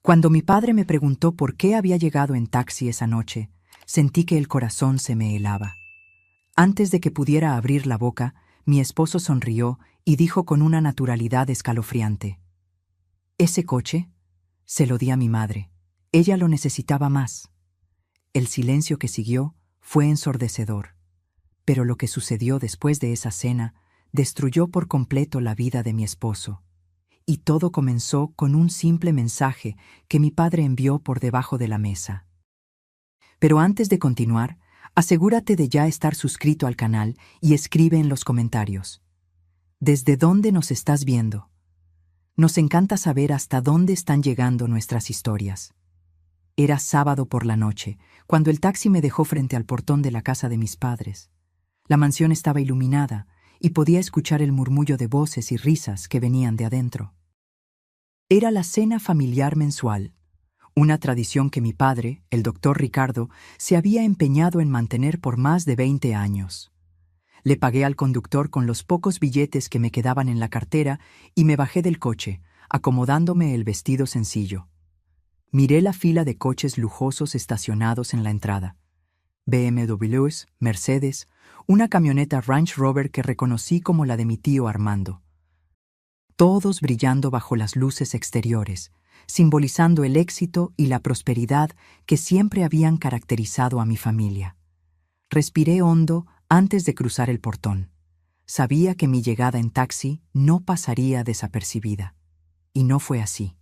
Cuando mi padre me preguntó por qué había llegado en taxi esa noche, sentí que el corazón se me helaba. Antes de que pudiera abrir la boca, mi esposo sonrió y dijo con una naturalidad escalofriante: «¿Ese coche?» Se lo di a mi madre. Ella lo necesitaba más. El silencio que siguió fue ensordecedor. Pero lo que sucedió después de esa cena destruyó por completo la vida de mi esposo. Y todo comenzó con un simple mensaje que mi padre envió por debajo de la mesa. Pero antes de continuar, asegúrate de ya estar suscrito al canal y escribe en los comentarios: ¿desde dónde nos estás viendo? Nos encanta saber hasta dónde están llegando nuestras historias. Era sábado por la noche, cuando el taxi me dejó frente al portón de la casa de mis padres. La mansión estaba iluminada y podía escuchar el murmullo de voces y risas que venían de adentro. Era la cena familiar mensual, una tradición que mi padre, el doctor Ricardo, se había empeñado en mantener por más de 20 años. Le pagué al conductor con los pocos billetes que me quedaban en la cartera y me bajé del coche, acomodándome el vestido sencillo. Miré la fila de coches lujosos estacionados en la entrada. BMWs, Mercedes, una camioneta Range Rover que reconocí como la de mi tío Armando. Todos brillando bajo las luces exteriores, simbolizando el éxito y la prosperidad que siempre habían caracterizado a mi familia. Respiré hondo antes de cruzar el portón. Sabía que mi llegada en taxi no pasaría desapercibida. Y no fue así.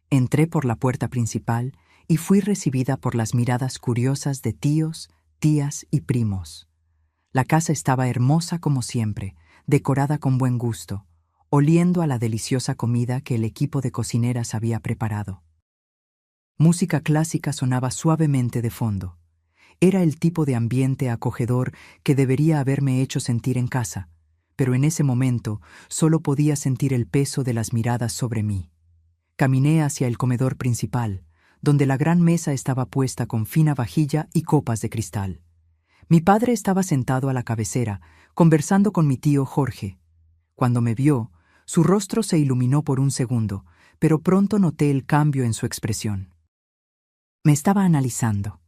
Entré por la puerta principal y fui recibida por las miradas curiosas de tíos, tías y primos. La casa estaba hermosa como siempre, decorada con buen gusto, oliendo a la deliciosa comida que el equipo de cocineras había preparado. Música clásica sonaba suavemente de fondo. Era el tipo de ambiente acogedor que debería haberme hecho sentir en casa, pero en ese momento solo podía sentir el peso de las miradas sobre mí. Caminé hacia el comedor principal, donde la gran mesa estaba puesta con fina vajilla y copas de cristal. Mi padre estaba sentado a la cabecera, conversando con mi tío Jorge. Cuando me vio, su rostro se iluminó por un segundo, pero pronto noté el cambio en su expresión. Me estaba analizando.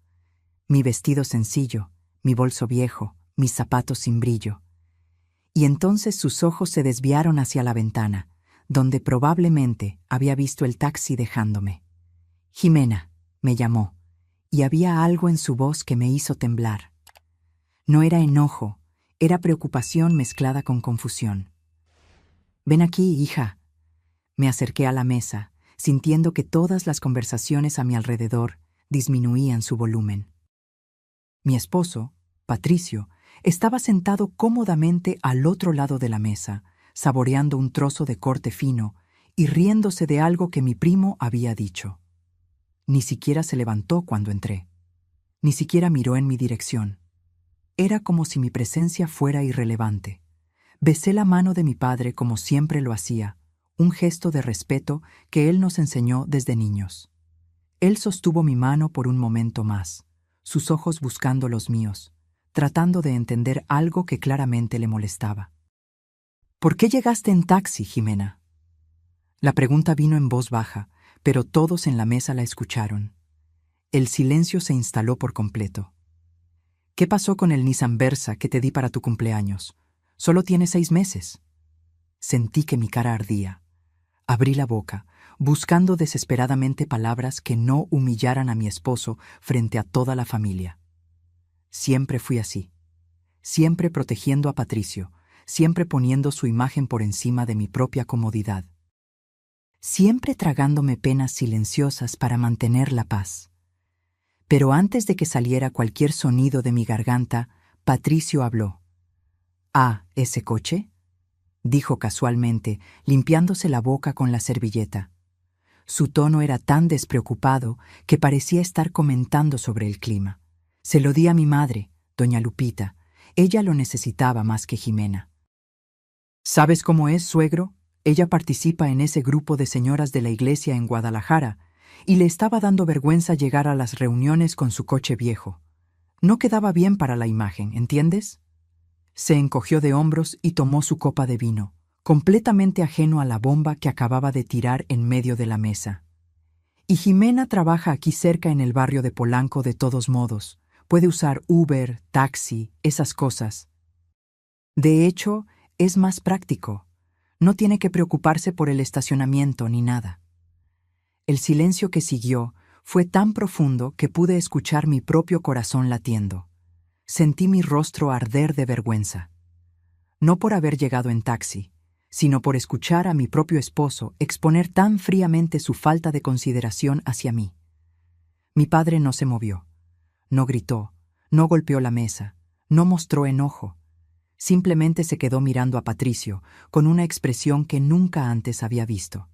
Mi vestido sencillo, mi bolso viejo, mis zapatos sin brillo. Y entonces sus ojos se desviaron hacia la ventana, donde probablemente había visto el taxi dejándome. Jimena, me llamó, y había algo en su voz que me hizo temblar. No era enojo, era preocupación mezclada con confusión. «Ven aquí, hija». Me acerqué a la mesa, sintiendo que todas las conversaciones a mi alrededor disminuían su volumen. Mi esposo, Patricio, estaba sentado cómodamente al otro lado de la mesa, saboreando un trozo de corte fino y riéndose de algo que mi primo había dicho. Ni siquiera se levantó cuando entré. Ni siquiera miró en mi dirección. Era como si mi presencia fuera irrelevante. Besé la mano de mi padre como siempre lo hacía, un gesto de respeto que él nos enseñó desde niños. Él sostuvo mi mano por un momento más, sus ojos buscando los míos, tratando de entender algo que claramente le molestaba. «¿Por qué llegaste en taxi, Jimena?» La pregunta vino en voz baja, pero todos en la mesa la escucharon. El silencio se instaló por completo. «¿Qué pasó con el Nissan Versa que te di para tu cumpleaños? Solo tiene 6 meses». Sentí que mi cara ardía. Abrí la boca, buscando desesperadamente palabras que no humillaran a mi esposo frente a toda la familia. Siempre fui así. Siempre protegiendo a Patricio, siempre poniendo su imagen por encima de mi propia comodidad. Siempre tragándome penas silenciosas para mantener la paz. Pero antes de que saliera cualquier sonido de mi garganta, Patricio habló. «¿Ah, ese coche?», dijo casualmente, limpiándose la boca con la servilleta. Su tono era tan despreocupado que parecía estar comentando sobre el clima. Se lo di a mi madre, doña Lupita. Ella lo necesitaba más que Jimena. «¿Sabes cómo es, suegro? Ella participa en ese grupo de señoras de la iglesia en Guadalajara, y le estaba dando vergüenza llegar a las reuniones con su coche viejo. No quedaba bien para la imagen, ¿entiendes?». Se encogió de hombros y tomó su copa de vino, completamente ajeno a la bomba que acababa de tirar en medio de la mesa. Y Jimena trabaja aquí cerca en el barrio de Polanco de todos modos. Puede usar Uber, taxi, esas cosas. De hecho, es más práctico. No tiene que preocuparse por el estacionamiento ni nada. El silencio que siguió fue tan profundo que pude escuchar mi propio corazón latiendo. Sentí mi rostro arder de vergüenza. No por haber llegado en taxi, sino por escuchar a mi propio esposo exponer tan fríamente su falta de consideración hacia mí. Mi padre no se movió, no gritó, no golpeó la mesa, no mostró enojo. Simplemente se quedó mirando a Patricio con una expresión que nunca antes había visto.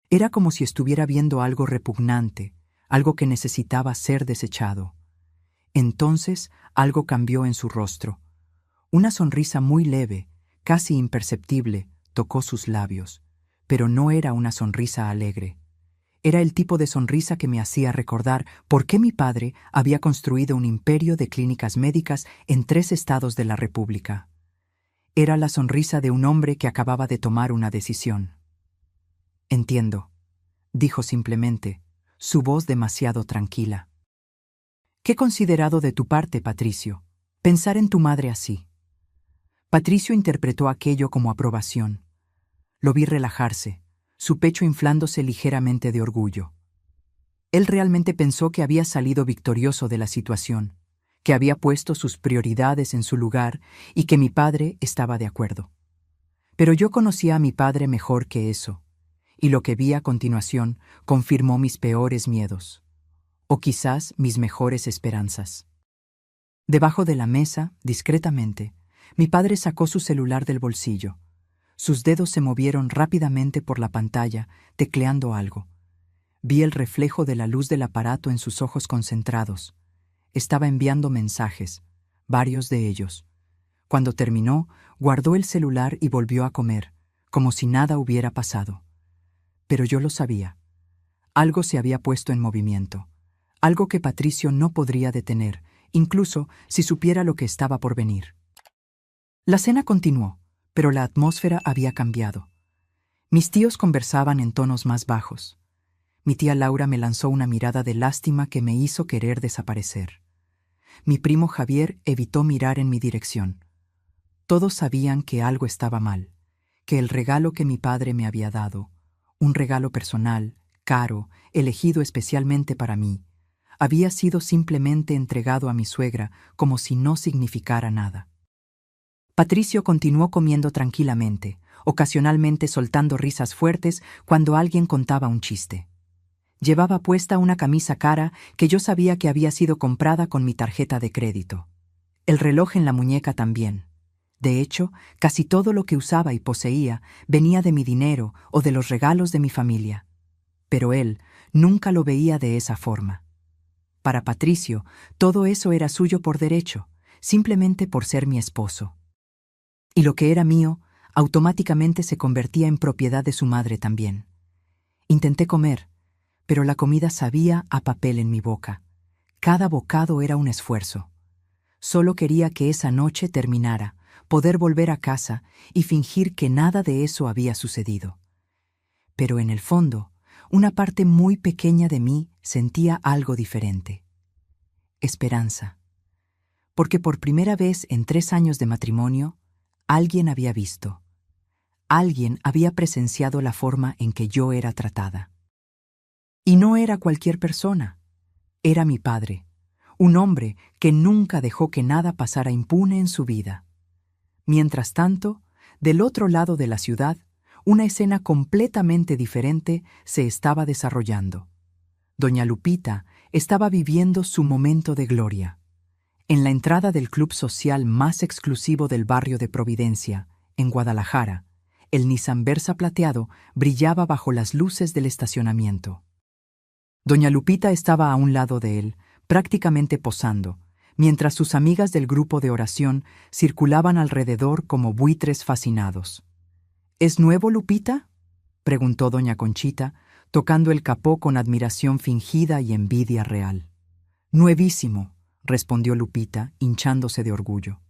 Era como si estuviera viendo algo repugnante, algo que necesitaba ser desechado. Entonces algo cambió en su rostro. Una sonrisa muy leve, casi imperceptible, tocó sus labios, pero no era una sonrisa alegre. Era el tipo de sonrisa que me hacía recordar por qué mi padre había construido un imperio de clínicas médicas en 3 estados de la República. Era la sonrisa de un hombre que acababa de tomar una decisión. «Entiendo», dijo simplemente, su voz demasiado tranquila. «Qué considerado de tu parte, Patricio, pensar en tu madre así». Patricio interpretó aquello como aprobación. Lo vi relajarse, su pecho inflándose ligeramente de orgullo. Él realmente pensó que había salido victorioso de la situación, que había puesto sus prioridades en su lugar y que mi padre estaba de acuerdo. Pero yo conocía a mi padre mejor que eso, y lo que vi a continuación confirmó mis peores miedos, o quizás mis mejores esperanzas. Debajo de la mesa, discretamente, mi padre sacó su celular del bolsillo. Sus dedos se movieron rápidamente por la pantalla, tecleando algo. Vi el reflejo de la luz del aparato en sus ojos concentrados. Estaba enviando mensajes, varios de ellos. Cuando terminó, guardó el celular y volvió a comer, como si nada hubiera pasado. Pero yo lo sabía. Algo se había puesto en movimiento. Algo que Patricio no podría detener, incluso si supiera lo que estaba por venir. La cena continuó, pero la atmósfera había cambiado. Mis tíos conversaban en tonos más bajos. Mi tía Laura me lanzó una mirada de lástima que me hizo querer desaparecer. Mi primo Javier evitó mirar en mi dirección. Todos sabían que algo estaba mal, que el regalo que mi padre me había dado, un regalo personal, caro, elegido especialmente para mí, había sido simplemente entregado a mi suegra como si no significara nada. Patricio continuó comiendo tranquilamente, ocasionalmente soltando risas fuertes cuando alguien contaba un chiste. Llevaba puesta una camisa cara que yo sabía que había sido comprada con mi tarjeta de crédito. El reloj en la muñeca también. De hecho, casi todo lo que usaba y poseía venía de mi dinero o de los regalos de mi familia. Pero él nunca lo veía de esa forma. Para Patricio, todo eso era suyo por derecho, simplemente por ser mi esposo. Y lo que era mío, automáticamente se convertía en propiedad de su madre también. Intenté comer, pero la comida sabía a papel en mi boca. Cada bocado era un esfuerzo. Solo quería que esa noche terminara, poder volver a casa y fingir que nada de eso había sucedido. Pero en el fondo, una parte muy pequeña de mí sentía algo diferente. Esperanza. Porque por primera vez en 3 años de matrimonio, alguien había visto. Alguien había presenciado la forma en que yo era tratada. Y no era cualquier persona. Era mi padre, un hombre que nunca dejó que nada pasara impune en su vida. Mientras tanto, del otro lado de la ciudad, una escena completamente diferente se estaba desarrollando. Doña Lupita estaba viviendo su momento de gloria. En la entrada del club social más exclusivo del barrio de Providencia, en Guadalajara, el Nissan Versa plateado brillaba bajo las luces del estacionamiento. Doña Lupita estaba a un lado de él, prácticamente posando, mientras sus amigas del grupo de oración circulaban alrededor como buitres fascinados. ¿Es nuevo, Lupita?, preguntó doña Conchita, tocando el capó con admiración fingida y envidia real. Nuevísimo, respondió Lupita, hinchándose de orgullo.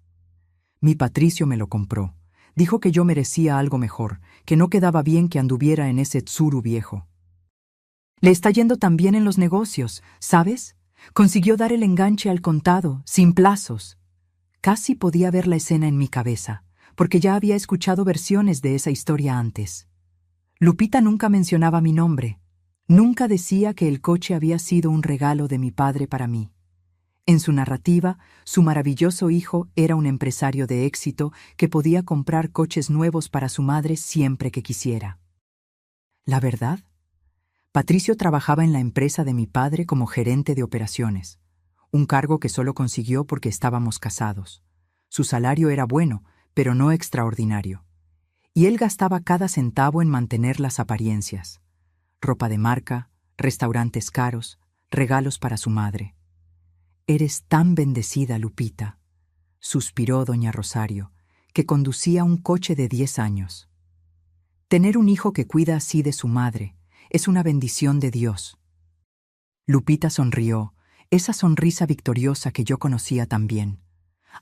Mi Patricio me lo compró. Dijo que yo merecía algo mejor, que no quedaba bien que anduviera en ese tsuru viejo. Le está yendo tan bien en los negocios, ¿sabes? Consiguió dar el enganche al contado, sin plazos. Casi podía ver la escena en mi cabeza, porque ya había escuchado versiones de esa historia antes. Lupita nunca mencionaba mi nombre. Nunca decía que el coche había sido un regalo de mi padre para mí. En su narrativa, su maravilloso hijo era un empresario de éxito que podía comprar coches nuevos para su madre siempre que quisiera. ¿La verdad? Patricio trabajaba en la empresa de mi padre como gerente de operaciones, un cargo que solo consiguió porque estábamos casados. Su salario era bueno, pero no extraordinario. Y él gastaba cada centavo en mantener las apariencias. Ropa de marca, restaurantes caros, regalos para su madre. «Eres tan bendecida, Lupita», suspiró doña Rosario, que conducía un coche de 10 años. «Tener un hijo que cuida así de su madre es una bendición de Dios». Lupita sonrió, esa sonrisa victoriosa que yo conocía tan bien.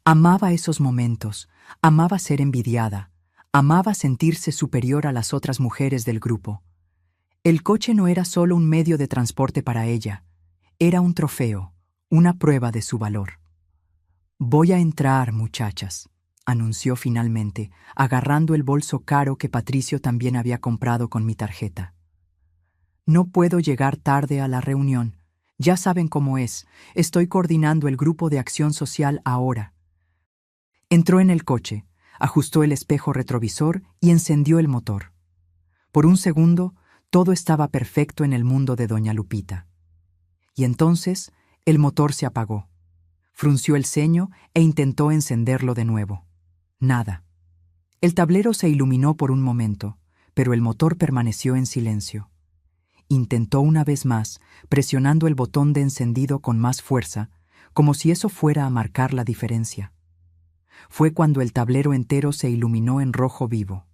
Amaba esos momentos, amaba ser envidiada, amaba sentirse superior a las otras mujeres del grupo. El coche no era solo un medio de transporte para ella, era un trofeo, una prueba de su valor. «Voy a entrar, muchachas», anunció finalmente, agarrando el bolso caro que Patricio también había comprado con mi tarjeta. «No puedo llegar tarde a la reunión. Ya saben cómo es. Estoy coordinando el grupo de acción social ahora». Entró en el coche, ajustó el espejo retrovisor y encendió el motor. Por un segundo, todo estaba perfecto en el mundo de doña Lupita. Y entonces, el motor se apagó. Frunció el ceño e intentó encenderlo de nuevo. Nada. El tablero se iluminó por un momento, pero el motor permaneció en silencio. Intentó una vez más, presionando el botón de encendido con más fuerza, como si eso fuera a marcar la diferencia. Fue cuando el tablero entero se iluminó en rojo vivo.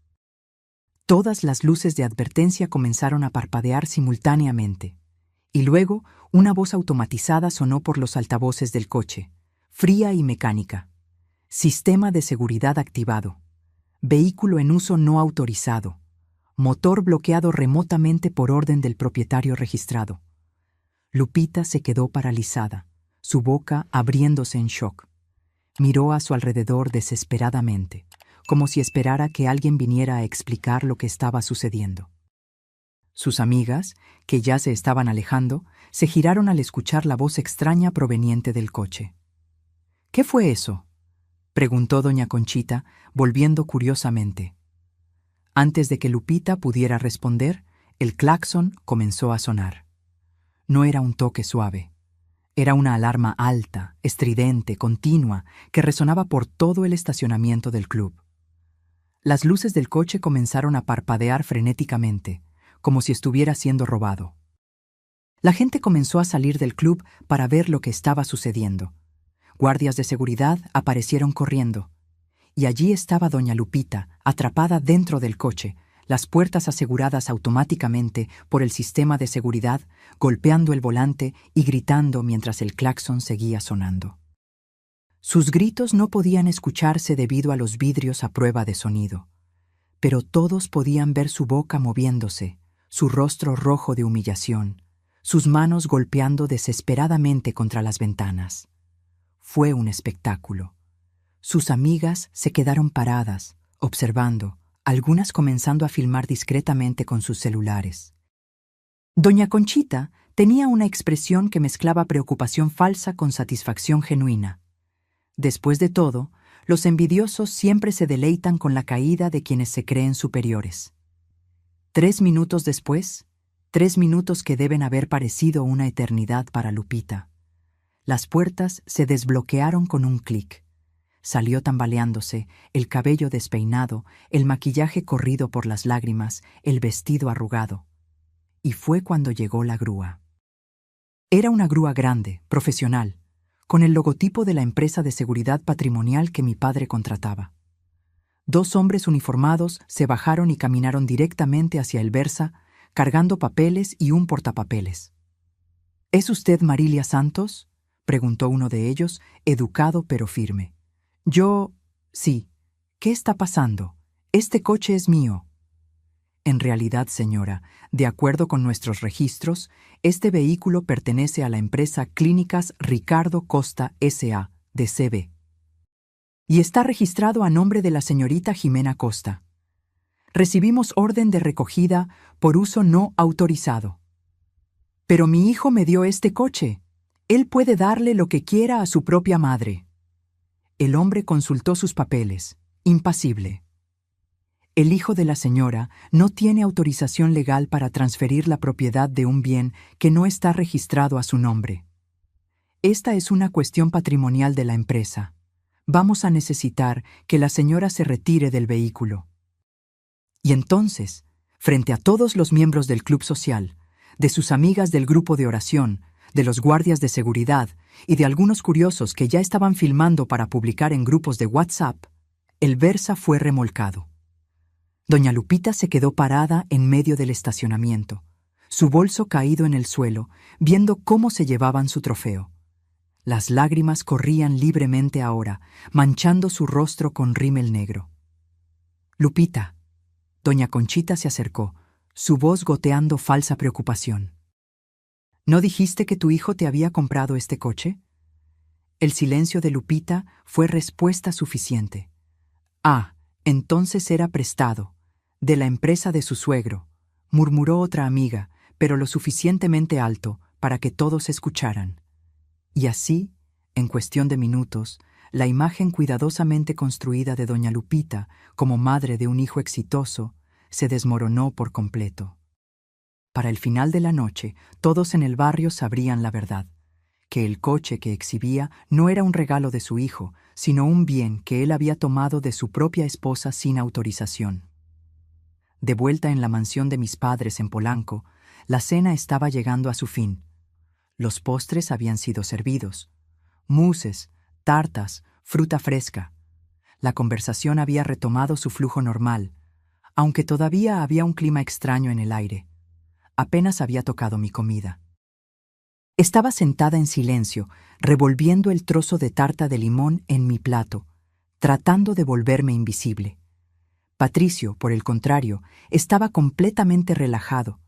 Todas las luces de advertencia comenzaron a parpadear simultáneamente, y luego una voz automatizada sonó por los altavoces del coche, fría y mecánica. «Sistema de seguridad activado. Vehículo en uso no autorizado. Motor bloqueado remotamente por orden del propietario registrado». Lupita se quedó paralizada, su boca abriéndose en shock. Miró a su alrededor desesperadamente, como si esperara que alguien viniera a explicar lo que estaba sucediendo. Sus amigas, que ya se estaban alejando, se giraron al escuchar la voz extraña proveniente del coche. «¿Qué fue eso?», preguntó doña Conchita, volviendo curiosamente. Antes de que Lupita pudiera responder, el claxon comenzó a sonar. No era un toque suave. Era una alarma alta, estridente, continua, que resonaba por todo el estacionamiento del club. Las luces del coche comenzaron a parpadear frenéticamente, como si estuviera siendo robado. La gente comenzó a salir del club para ver lo que estaba sucediendo. Guardias de seguridad aparecieron corriendo. Y allí estaba doña Lupita, atrapada dentro del coche, las puertas aseguradas automáticamente por el sistema de seguridad, golpeando el volante y gritando mientras el claxon seguía sonando. Sus gritos no podían escucharse debido a los vidrios a prueba de sonido, pero todos podían ver su boca moviéndose, su rostro rojo de humillación, sus manos golpeando desesperadamente contra las ventanas. Fue un espectáculo. Sus amigas se quedaron paradas, observando, algunas comenzando a filmar discretamente con sus celulares. Doña Conchita tenía una expresión que mezclaba preocupación falsa con satisfacción genuina. Después de todo, los envidiosos siempre se deleitan con la caída de quienes se creen superiores. 3 minutos después, 3 minutos que deben haber parecido una eternidad para Lupita. Las puertas se desbloquearon con un clic. Salió tambaleándose, el cabello despeinado, el maquillaje corrido por las lágrimas, el vestido arrugado. Y fue cuando llegó la grúa. Era una grúa grande, profesional, con el logotipo de la empresa de seguridad patrimonial que mi padre contrataba. 2 hombres uniformados se bajaron y caminaron directamente hacia el Versa, cargando papeles y un portapapeles. «¿Es usted Marilia Santos?», preguntó uno de ellos, educado pero firme. «Yo... sí. ¿Qué está pasando? Este coche es mío». En realidad, señora, de acuerdo con nuestros registros, este vehículo pertenece a la empresa Clínicas Ricardo Costa S.A. de CB. Y está registrado a nombre de la señorita Jimena Costa. Recibimos orden de recogida por uso no autorizado. Pero mi hijo me dio este coche. Él puede darle lo que quiera a su propia madre. El hombre consultó sus papeles, impasible. El hijo de la señora no tiene autorización legal para transferir la propiedad de un bien que no está registrado a su nombre. Esta es una cuestión patrimonial de la empresa. Vamos a necesitar que la señora se retire del vehículo. Y entonces, frente a todos los miembros del club social, de sus amigas del grupo de oración, de los guardias de seguridad y de algunos curiosos que ya estaban filmando para publicar en grupos de WhatsApp, el Versa fue remolcado. Doña Lupita se quedó parada en medio del estacionamiento, su bolso caído en el suelo, viendo cómo se llevaban su trofeo. Las lágrimas corrían libremente ahora, manchando su rostro con rímel negro. Lupita. Doña Conchita se acercó, su voz goteando falsa preocupación. ¿No dijiste que tu hijo te había comprado este coche? El silencio de Lupita fue respuesta suficiente. Ah, entonces era prestado, de la empresa de su suegro, murmuró otra amiga, pero lo suficientemente alto para que todos escucharan. Y así, en cuestión de minutos, la imagen cuidadosamente construida de doña Lupita como madre de un hijo exitoso se desmoronó por completo. Para el final de la noche, todos en el barrio sabrían la verdad, que el coche que exhibía no era un regalo de su hijo, sino un bien que él había tomado de su propia esposa sin autorización. De vuelta en la mansión de mis padres en Polanco, la cena estaba llegando a su fin. Los postres habían sido servidos. Mousses, tartas, fruta fresca. La conversación había retomado su flujo normal, aunque todavía había un clima extraño en el aire. Apenas había tocado mi comida. Estaba sentada en silencio, revolviendo el trozo de tarta de limón en mi plato, tratando de volverme invisible. Patricio, por el contrario, estaba completamente relajado,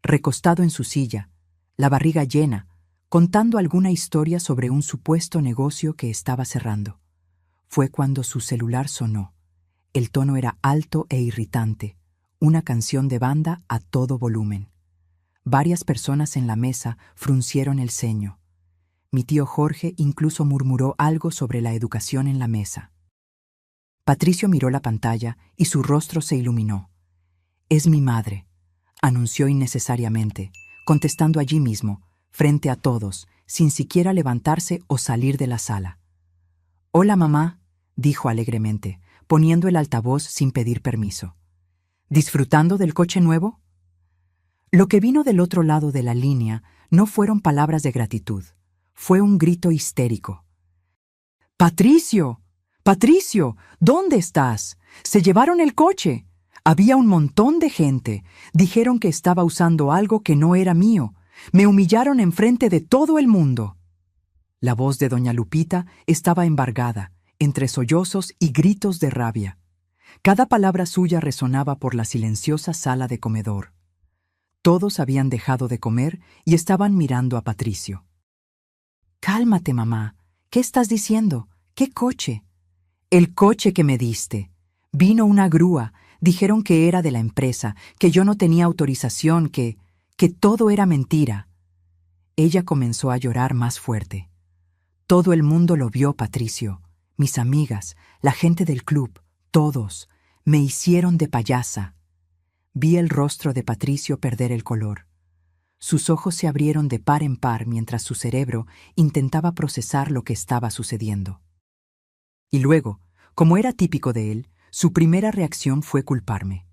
recostado en su silla, la barriga llena, contando alguna historia sobre un supuesto negocio que estaba cerrando. Fue cuando su celular sonó. El tono era alto e irritante, una canción de banda a todo volumen. Varias personas en la mesa fruncieron el ceño. Mi tío Jorge incluso murmuró algo sobre la educación en la mesa. Patricio miró la pantalla y su rostro se iluminó. «Es mi madre», anunció innecesariamente, contestando allí mismo, frente a todos, sin siquiera levantarse o salir de la sala. «Hola, mamá», dijo alegremente, poniendo el altavoz sin pedir permiso. «¿Disfrutando del coche nuevo?» Lo que vino del otro lado de la línea no fueron palabras de gratitud, fue un grito histérico. «¡Patricio! ¡Patricio! ¿Dónde estás? ¡Se llevaron el coche! Había un montón de gente. Dijeron que estaba usando algo que no era mío. Me humillaron enfrente de todo el mundo». La voz de doña Lupita estaba embargada, entre sollozos y gritos de rabia. Cada palabra suya resonaba por la silenciosa sala de comedor. Todos habían dejado de comer y estaban mirando a Patricio. «Cálmate, mamá. ¿Qué estás diciendo? ¿Qué coche?» «El coche que me diste. Vino una grúa. Dijeron que era de la empresa, que yo no tenía autorización, que todo era mentira». Ella comenzó a llorar más fuerte. Todo el mundo lo vio, Patricio. Mis amigas, la gente del club, todos. Me hicieron de payasa. Vi el rostro de Patricio perder el color. Sus ojos se abrieron de par en par mientras su cerebro intentaba procesar lo que estaba sucediendo. Y luego, como era típico de él, su primera reacción fue culparme.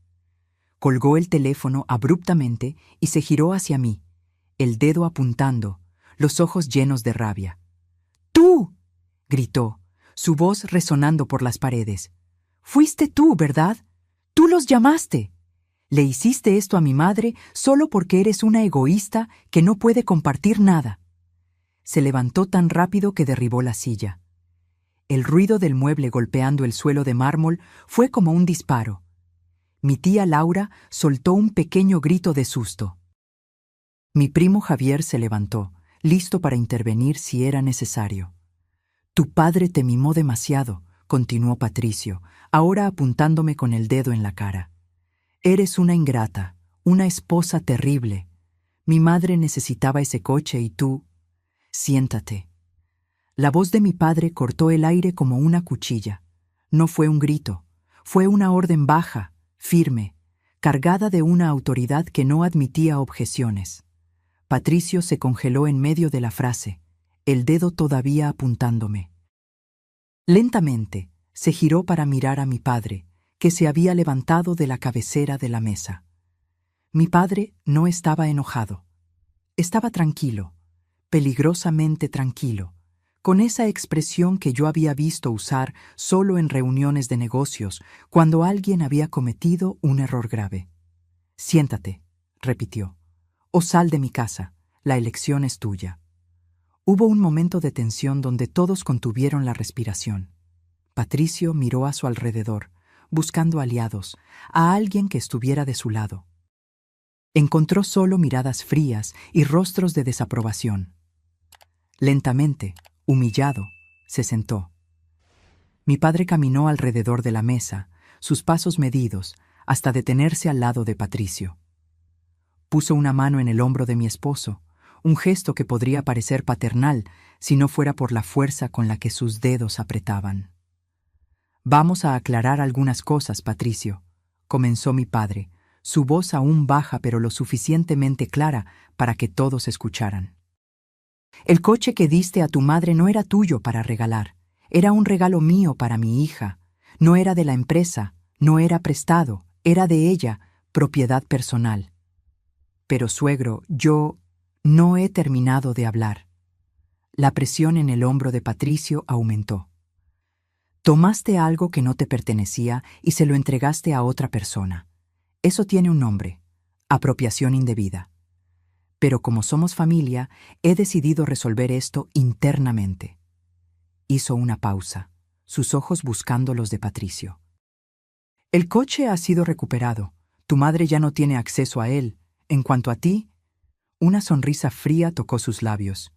Colgó el teléfono abruptamente y se giró hacia mí, el dedo apuntando, los ojos llenos de rabia. «¡Tú!», gritó, su voz resonando por las paredes. «Fuiste tú, ¿verdad? Tú los llamaste. Le hiciste esto a mi madre solo porque eres una egoísta que no puede compartir nada». Se levantó tan rápido que derribó la silla. El ruido del mueble golpeando el suelo de mármol fue como un disparo. Mi tía Laura soltó un pequeño grito de susto. Mi primo Javier se levantó, listo para intervenir si era necesario. Tu padre te mimó demasiado, continuó Patricio, ahora apuntándome con el dedo en la cara. Eres una ingrata, una esposa terrible. Mi madre necesitaba ese coche y tú... Siéntate. La voz de mi padre cortó el aire como una cuchilla. No fue un grito, fue una orden baja, firme, cargada de una autoridad que no admitía objeciones. Patricio se congeló en medio de la frase, el dedo todavía apuntándome. Lentamente, se giró para mirar a mi padre, que se había levantado de la cabecera de la mesa. Mi padre no estaba enojado. Estaba tranquilo, peligrosamente tranquilo, con esa expresión que yo había visto usar solo en reuniones de negocios, cuando alguien había cometido un error grave. Siéntate, repitió, o sal de mi casa, la elección es tuya. Hubo un momento de tensión donde todos contuvieron la respiración. Patricio miró a su alrededor, buscando aliados, a alguien que estuviera de su lado. Encontró solo miradas frías y rostros de desaprobación. Lentamente, humillado, se sentó. Mi padre caminó alrededor de la mesa, sus pasos medidos, hasta detenerse al lado de Patricio. Puso una mano en el hombro de mi esposo, un gesto que podría parecer paternal si no fuera por la fuerza con la que sus dedos apretaban. Vamos a aclarar algunas cosas, Patricio, comenzó mi padre, su voz aún baja pero lo suficientemente clara para que todos escucharan. El coche que diste a tu madre no era tuyo para regalar, era un regalo mío para mi hija, no era de la empresa, no era prestado, era de ella, propiedad personal. Pero suegro, yo no he terminado de hablar. La presión en el hombro de Patricio aumentó. Tomaste algo que no te pertenecía y se lo entregaste a otra persona. Eso tiene un nombre, apropiación indebida. Pero como somos familia, he decidido resolver esto internamente. Hizo una pausa, sus ojos buscando los de Patricio. El coche ha sido recuperado. Tu madre ya no tiene acceso a él. En cuanto a ti, una sonrisa fría tocó sus labios.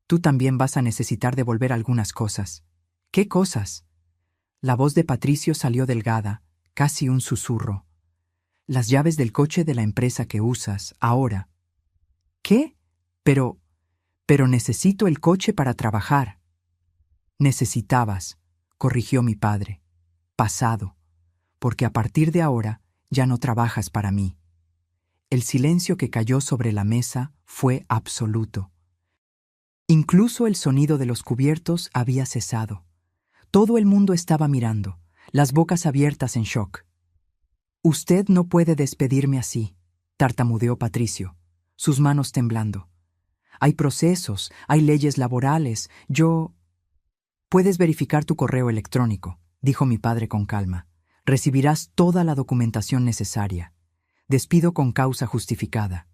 Tú también vas a necesitar devolver algunas cosas. ¿Qué cosas? La voz de Patricio salió delgada, casi un susurro. Las llaves del coche de la empresa que usas ahora. ¿Qué? Pero necesito el coche para trabajar. Necesitabas, corrigió mi padre. Pasado, porque a partir de ahora ya no trabajas para mí. El silencio que cayó sobre la mesa fue absoluto. Incluso el sonido de los cubiertos había cesado. Todo el mundo estaba mirando, las bocas abiertas en shock. Usted no puede despedirme así, tartamudeó Patricio, sus manos temblando. Hay procesos, hay leyes laborales, Puedes verificar tu correo electrónico, dijo mi padre con calma. Recibirás toda la documentación necesaria. Despido con causa justificada.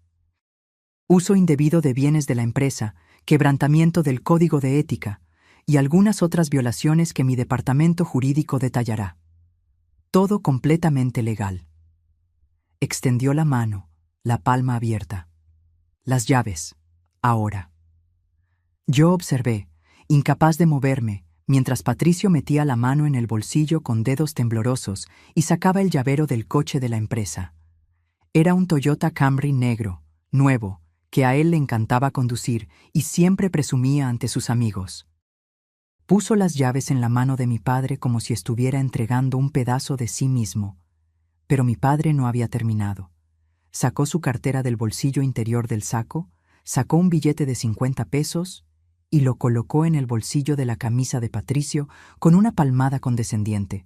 Uso indebido de bienes de la empresa, quebrantamiento del código de ética y algunas otras violaciones que mi departamento jurídico detallará. Todo completamente legal. Extendió la mano, la palma abierta. Las llaves, ahora. Yo observé, incapaz de moverme, mientras Patricio metía la mano en el bolsillo con dedos temblorosos y sacaba el llavero del coche de la empresa. Era un Toyota Camry negro, nuevo, que a él le encantaba conducir y siempre presumía ante sus amigos. Puso las llaves en la mano de mi padre como si estuviera entregando un pedazo de sí mismo. Pero mi padre no había terminado. Sacó su cartera del bolsillo interior del saco, sacó un billete de 50 pesos y lo colocó en el bolsillo de la camisa de Patricio con una palmada condescendiente.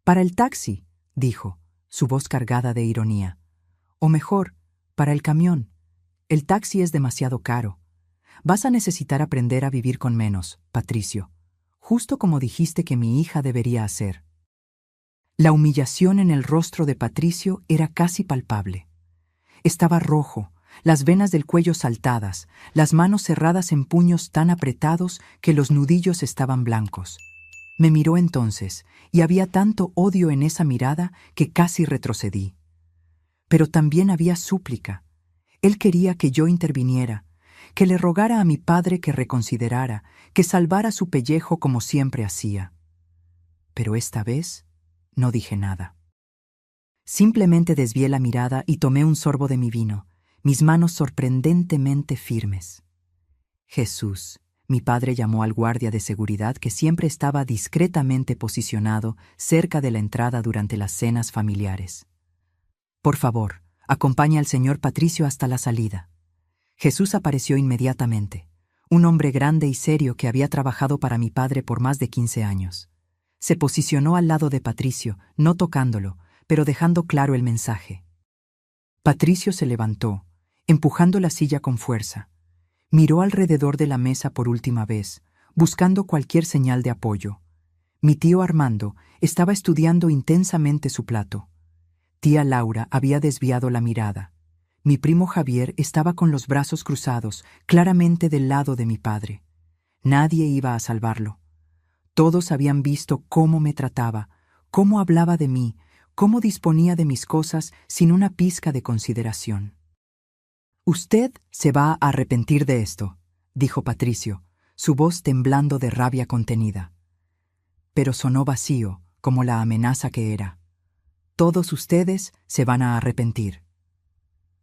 «Para el taxi», dijo, su voz cargada de ironía. «O mejor, para el camión. El taxi es demasiado caro. Vas a necesitar aprender a vivir con menos, Patricio, justo como dijiste que mi hija debería hacer». La humillación en el rostro de Patricio era casi palpable. Estaba rojo, las venas del cuello saltadas, las manos cerradas en puños tan apretados que los nudillos estaban blancos. Me miró entonces, y había tanto odio en esa mirada que casi retrocedí. Pero también había súplica. Él quería que yo interviniera, que le rogara a mi padre que reconsiderara, que salvara su pellejo como siempre hacía. Pero esta vez no dije nada. Simplemente desvié la mirada y tomé un sorbo de mi vino, mis manos sorprendentemente firmes. Jesús, mi padre llamó al guardia de seguridad que siempre estaba discretamente posicionado cerca de la entrada durante las cenas familiares. Por favor, acompaña al señor Patricio hasta la salida. Jesús apareció inmediatamente, un hombre grande y serio que había trabajado para mi padre por más de 15 años. Se posicionó al lado de Patricio, no tocándolo, pero dejando claro el mensaje. Patricio se levantó, empujando la silla con fuerza. Miró alrededor de la mesa por última vez, buscando cualquier señal de apoyo. Mi tío Armando estaba estudiando intensamente su plato. Tía Laura había desviado la mirada. Mi primo Javier estaba con los brazos cruzados, claramente del lado de mi padre. Nadie iba a salvarlo. Todos habían visto cómo me trataba, cómo hablaba de mí, cómo disponía de mis cosas sin una pizca de consideración. «Usted se va a arrepentir de esto», dijo Patricio, su voz temblando de rabia contenida. Pero sonó vacío, como la amenaza que era. «Todos ustedes se van a arrepentir».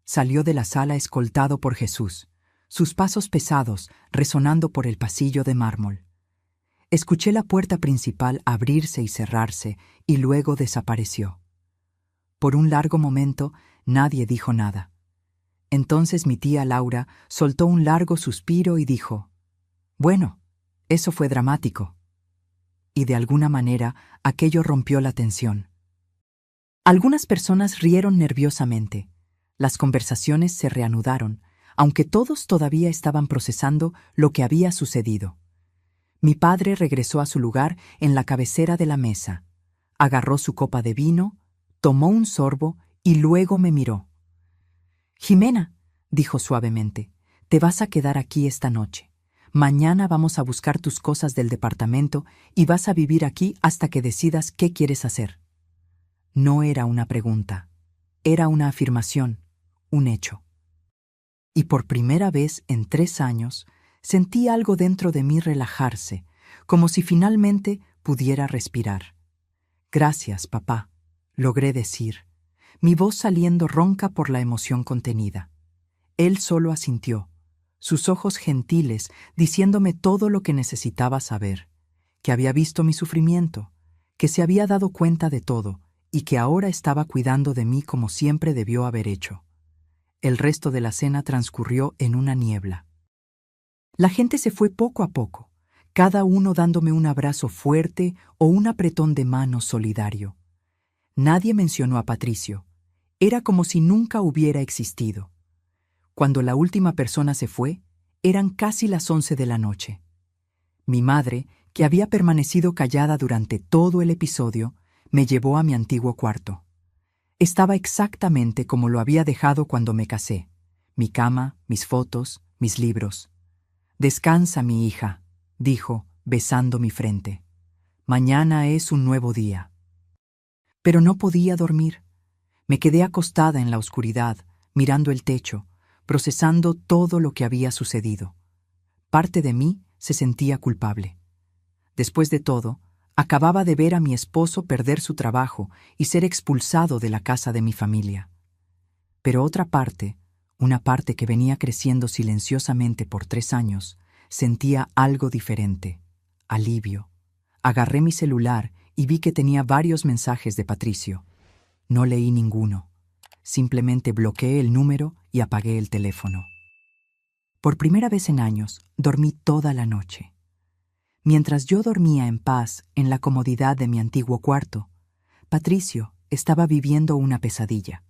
Salió de la sala escoltado por Jesús, sus pasos pesados resonando por el pasillo de mármol. Escuché la puerta principal abrirse y cerrarse y luego desapareció. Por un largo momento nadie dijo nada. Entonces mi tía Laura soltó un largo suspiro y dijo: «Bueno, eso fue dramático». Y de alguna manera aquello rompió la tensión. Algunas personas rieron nerviosamente. Las conversaciones se reanudaron, aunque todos todavía estaban procesando lo que había sucedido. Mi padre regresó a su lugar en la cabecera de la mesa, agarró su copa de vino, tomó un sorbo y luego me miró. «Jimena», dijo suavemente, «te vas a quedar aquí esta noche. Mañana vamos a buscar tus cosas del departamento y vas a vivir aquí hasta que decidas qué quieres hacer». No era una pregunta, era una afirmación, un hecho. Y por primera vez en 3 años sentí algo dentro de mí relajarse, como si finalmente pudiera respirar. «Gracias, papá», logré decir, mi voz saliendo ronca por la emoción contenida. Él solo asintió, sus ojos gentiles diciéndome todo lo que necesitaba saber, que había visto mi sufrimiento, que se había dado cuenta de todo y que ahora estaba cuidando de mí como siempre debió haber hecho. El resto de la cena transcurrió en una niebla. La gente se fue poco a poco, cada uno dándome un abrazo fuerte o un apretón de mano solidario. Nadie mencionó a Patricio. Era como si nunca hubiera existido. Cuando la última persona se fue, eran casi las 11 de la noche. Mi madre, que había permanecido callada durante todo el episodio, me llevó a mi antiguo cuarto. Estaba exactamente como lo había dejado cuando me casé. Mi cama, mis fotos, mis libros. «Descansa, mi hija», dijo, besando mi frente. «Mañana es un nuevo día». Pero no podía dormir. Me quedé acostada en la oscuridad, mirando el techo, procesando todo lo que había sucedido. Parte de mí se sentía culpable. Después de todo, acababa de ver a mi esposo perder su trabajo y ser expulsado de la casa de mi familia. Pero otra parte, una parte que venía creciendo silenciosamente por 3 años, sentía algo diferente, alivio. Agarré mi celular y vi que tenía varios mensajes de Patricio. No leí ninguno. Simplemente bloqueé el número y apagué el teléfono. Por primera vez en años, dormí toda la noche. Mientras yo dormía en paz en la comodidad de mi antiguo cuarto, Patricio estaba viviendo una pesadilla.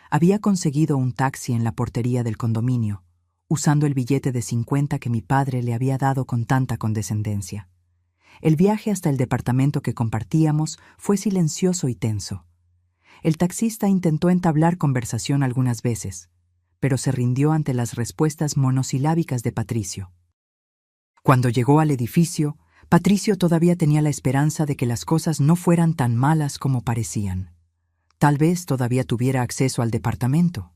Había conseguido un taxi en la portería del condominio, usando el billete de 50 que mi padre le había dado con tanta condescendencia. El viaje hasta el departamento que compartíamos fue silencioso y tenso. El taxista intentó entablar conversación algunas veces, pero se rindió ante las respuestas monosilábicas de Patricio. Cuando llegó al edificio, Patricio todavía tenía la esperanza de que las cosas no fueran tan malas como parecían. Tal vez todavía tuviera acceso al departamento.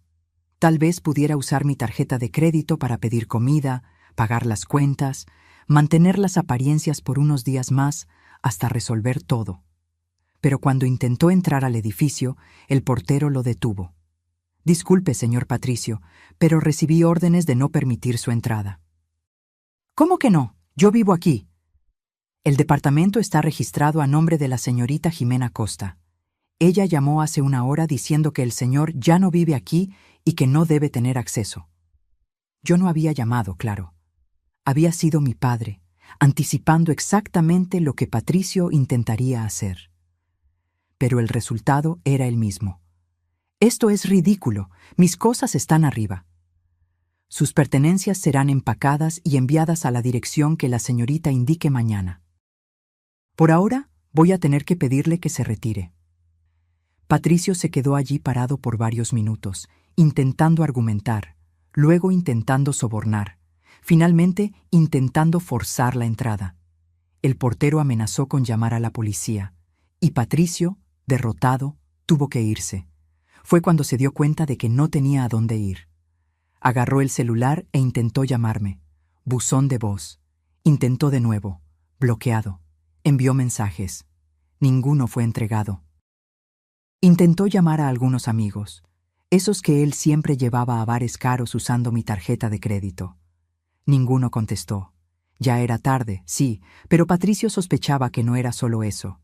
Tal vez pudiera usar mi tarjeta de crédito para pedir comida, pagar las cuentas, mantener las apariencias por unos días más hasta resolver todo. Pero cuando intentó entrar al edificio, el portero lo detuvo. «Disculpe, señor Patricio, pero recibí órdenes de no permitir su entrada». «¿Cómo que no? Yo vivo aquí». «El departamento está registrado a nombre de la señorita Jimena Costa. Ella llamó hace una hora diciendo que el señor ya no vive aquí y que no debe tener acceso». Yo no había llamado, claro. Había sido mi padre, anticipando exactamente lo que Patricio intentaría hacer. Pero el resultado era el mismo. «Esto es ridículo. Mis cosas están arriba. Sus pertenencias serán empacadas y enviadas a la dirección que la señorita indique mañana. Por ahora, voy a tener que pedirle que se retire». Patricio se quedó allí parado por varios minutos, intentando argumentar, luego intentando sobornar, finalmente intentando forzar la entrada. El portero amenazó con llamar a la policía, y Patricio, derrotado, tuvo que irse. Fue cuando se dio cuenta de que no tenía a dónde ir. Agarró el celular e intentó llamarme. Buzón de voz. Intentó de nuevo. Bloqueado. Envió mensajes. Ninguno fue entregado. Intentó llamar a algunos amigos, esos que él siempre llevaba a bares caros usando mi tarjeta de crédito. Ninguno contestó. Ya era tarde, sí, pero Patricio sospechaba que no era solo eso.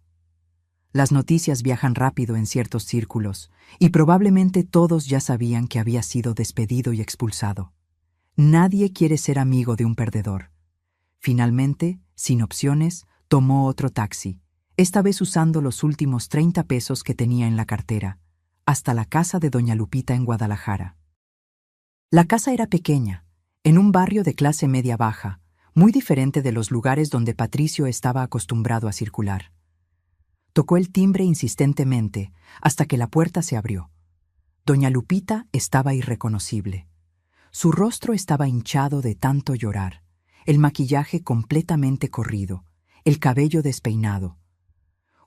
Las noticias viajan rápido en ciertos círculos, y probablemente todos ya sabían que había sido despedido y expulsado. Nadie quiere ser amigo de un perdedor. Finalmente, sin opciones, tomó otro taxi, esta vez usando los últimos 30 pesos que tenía en la cartera, hasta la casa de doña Lupita en Guadalajara. La casa era pequeña, en un barrio de clase media-baja, muy diferente de los lugares donde Patricio estaba acostumbrado a circular. Tocó el timbre insistentemente, hasta que la puerta se abrió. Doña Lupita estaba irreconocible. Su rostro estaba hinchado de tanto llorar, el maquillaje completamente corrido, el cabello despeinado.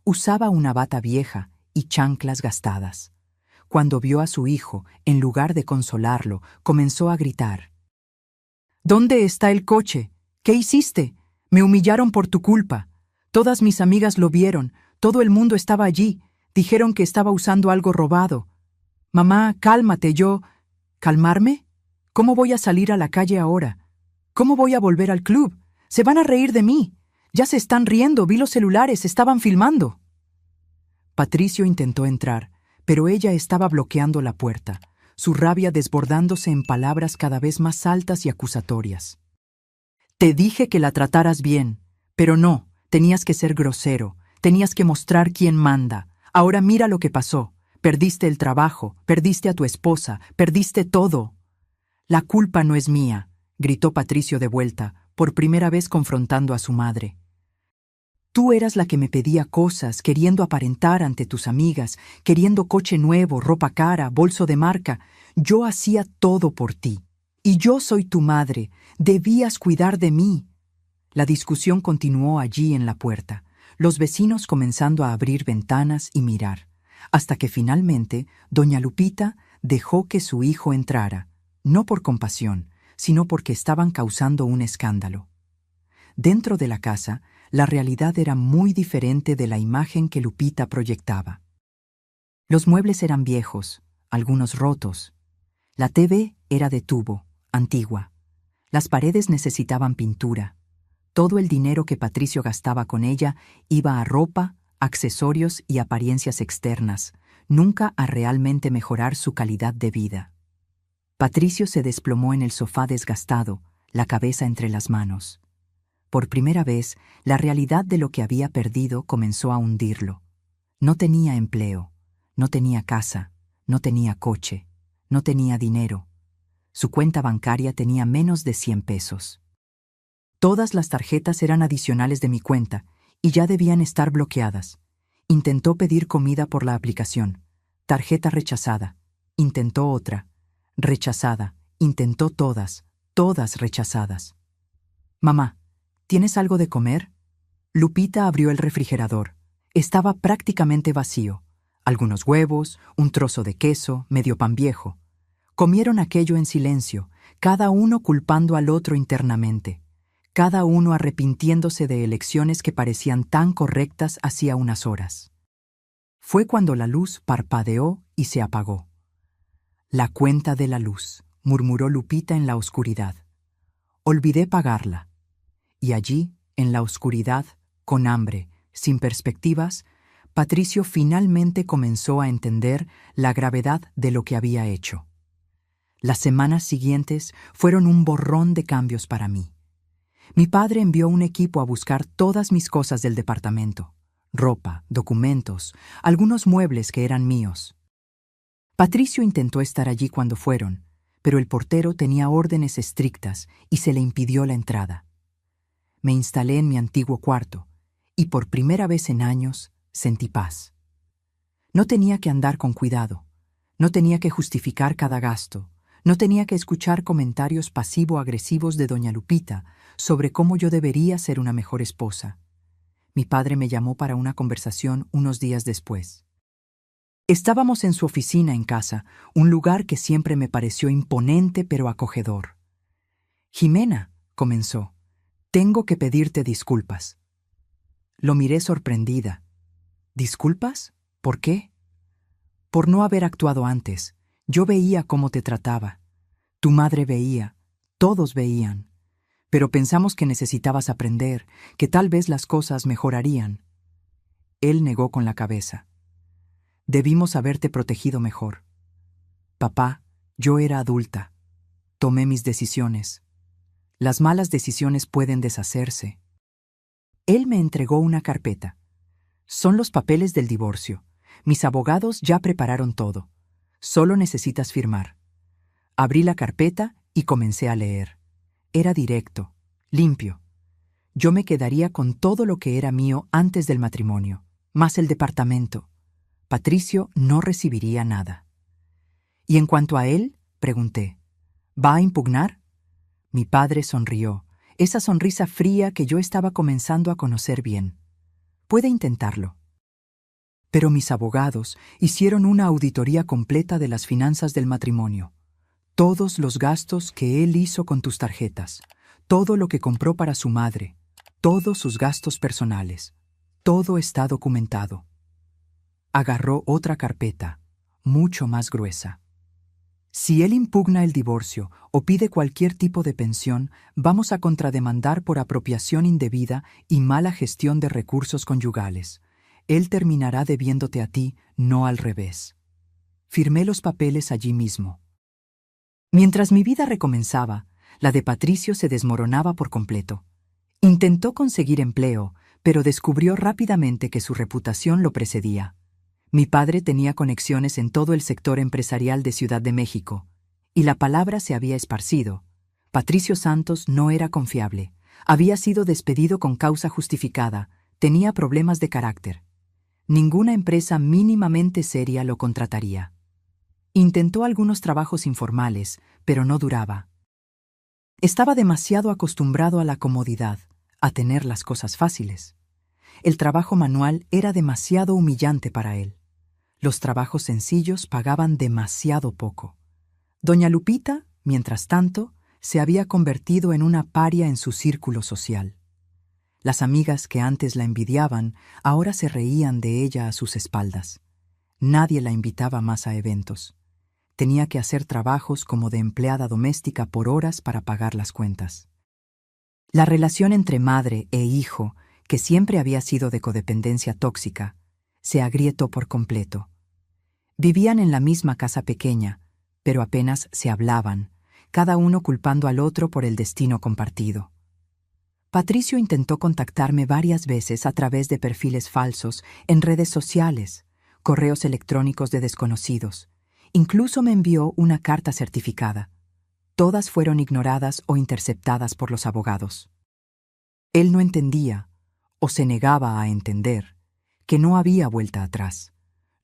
Usaba una bata vieja y chanclas gastadas. Cuando vio a su hijo, en lugar de consolarlo, comenzó a gritar. «¿Dónde está el coche? ¿Qué hiciste? Me humillaron por tu culpa. Todas mis amigas lo vieron, todo el mundo estaba allí. Dijeron que estaba usando algo robado. Mamá, cálmate, yo... ¿Calmarme? ¿Cómo voy a salir a la calle ahora? ¿Cómo voy a volver al club? Se van a reír de mí. Ya se están riendo, vi los celulares, estaban filmando». Patricio intentó entrar, pero ella estaba bloqueando la puerta, su rabia desbordándose en palabras cada vez más altas y acusatorias. «Te dije que la trataras bien, pero no, tenías que ser grosero, tenías que mostrar quién manda. Ahora mira lo que pasó. Perdiste el trabajo, perdiste a tu esposa, perdiste todo». «La culpa no es mía», gritó Patricio de vuelta, por primera vez confrontando a su madre. «Tú eras la que me pedía cosas, queriendo aparentar ante tus amigas, queriendo coche nuevo, ropa cara, bolso de marca. Yo hacía todo por ti. Y yo soy tu madre. Debías cuidar de mí». La discusión continuó allí en la puerta, los vecinos comenzando a abrir ventanas y mirar, hasta que finalmente doña Lupita dejó que su hijo entrara, no por compasión, sino porque estaban causando un escándalo. Dentro de la casa, la realidad era muy diferente de la imagen que Lupita proyectaba. Los muebles eran viejos, algunos rotos. La TV era de tubo, antigua. Las paredes necesitaban pintura. Todo el dinero que Patricio gastaba con ella iba a ropa, accesorios y apariencias externas, nunca a realmente mejorar su calidad de vida. Patricio se desplomó en el sofá desgastado, la cabeza entre las manos. Por primera vez, la realidad de lo que había perdido comenzó a hundirlo. No tenía empleo, no tenía casa, no tenía coche, no tenía dinero. Su cuenta bancaria tenía menos de 100 pesos. Todas las tarjetas eran adicionales de mi cuenta y ya debían estar bloqueadas. Intentó pedir comida por la aplicación. Tarjeta rechazada. Intentó otra. Rechazada. Intentó todas rechazadas. «Mamá, ¿tienes algo de comer? Lupita abrió el refrigerador. Estaba prácticamente vacío. Algunos huevos, un trozo de queso, medio pan viejo. Comieron aquello en silencio, cada uno culpando al otro internamente, cada uno arrepintiéndose de elecciones que parecían tan correctas hacía unas horas. Fue cuando la luz parpadeó y se apagó. La cuenta de la luz, murmuró Lupita en la oscuridad. Olvidé pagarla. Y allí, en la oscuridad, con hambre, sin perspectivas, Patricio finalmente comenzó a entender la gravedad de lo que había hecho. Las semanas siguientes fueron un borrón de cambios para mí. Mi padre envió un equipo a buscar todas mis cosas del departamento: ropa, documentos, algunos muebles que eran míos. Patricio intentó estar allí cuando fueron, pero el portero tenía órdenes estrictas y se le impidió la entrada. Me instalé en mi antiguo cuarto y por primera vez en años sentí paz. No tenía que andar con cuidado, no tenía que justificar cada gasto, no tenía que escuchar comentarios pasivo-agresivos de doña Lupita sobre cómo yo debería ser una mejor esposa. Mi padre me llamó para una conversación unos días después. Estábamos en su oficina en casa, un lugar que siempre me pareció imponente pero acogedor. «Jimena», comenzó, «tengo que pedirte disculpas». Lo miré sorprendida. «¿Disculpas? ¿Por qué?» «Por no haber actuado antes. Yo veía cómo te trataba. Tu madre veía, todos veían. Pero pensamos que necesitabas aprender, que tal vez las cosas mejorarían». Él negó con la cabeza. «Debimos haberte protegido mejor. Papá, yo era adulta. Tomé mis decisiones. Las malas decisiones pueden deshacerse». Él me entregó una carpeta. «Son los papeles del divorcio. Mis abogados ya prepararon todo. Solo necesitas firmar». Abrí la carpeta y comencé a leer. Era directo, limpio. Yo me quedaría con todo lo que era mío antes del matrimonio, más el departamento. Patricio no recibiría nada. «¿Y en cuanto a él?», pregunté. «¿Va a impugnar?». Mi padre sonrió, esa sonrisa fría que yo estaba comenzando a conocer bien. «Puede intentarlo». Pero mis abogados hicieron una auditoría completa de las finanzas del matrimonio. Todos los gastos que él hizo con tus tarjetas, todo lo que compró para su madre, todos sus gastos personales, todo está documentado. Agarró otra carpeta, mucho más gruesa. «Si él impugna el divorcio o pide cualquier tipo de pensión, vamos a contrademandar por apropiación indebida y mala gestión de recursos conyugales. Él terminará debiéndote a ti, no al revés». Firmé los papeles allí mismo. Mientras mi vida recomenzaba, la de Patricio se desmoronaba por completo. Intentó conseguir empleo, pero descubrió rápidamente que su reputación lo precedía. Mi padre tenía conexiones en todo el sector empresarial de Ciudad de México, y la palabra se había esparcido. Patricio Santos no era confiable, había sido despedido con causa justificada, tenía problemas de carácter. Ninguna empresa mínimamente seria lo contrataría. Intentó algunos trabajos informales, pero no duraba. Estaba demasiado acostumbrado a la comodidad, a tener las cosas fáciles. El trabajo manual era demasiado humillante para él. Los trabajos sencillos pagaban demasiado poco. Doña Lupita, mientras tanto, se había convertido en una paria en su círculo social. Las amigas que antes la envidiaban ahora se reían de ella a sus espaldas. Nadie la invitaba más a eventos. Tenía que hacer trabajos como de empleada doméstica por horas para pagar las cuentas. La relación entre madre e hijo, que siempre había sido de codependencia tóxica, se agrietó por completo. Vivían en la misma casa pequeña, pero apenas se hablaban, cada uno culpando al otro por el destino compartido. Patricio intentó contactarme varias veces a través de perfiles falsos en redes sociales, correos electrónicos de desconocidos. Incluso me envió una carta certificada. Todas fueron ignoradas o interceptadas por los abogados. Él no entendía, o se negaba a entender, que no había vuelta atrás,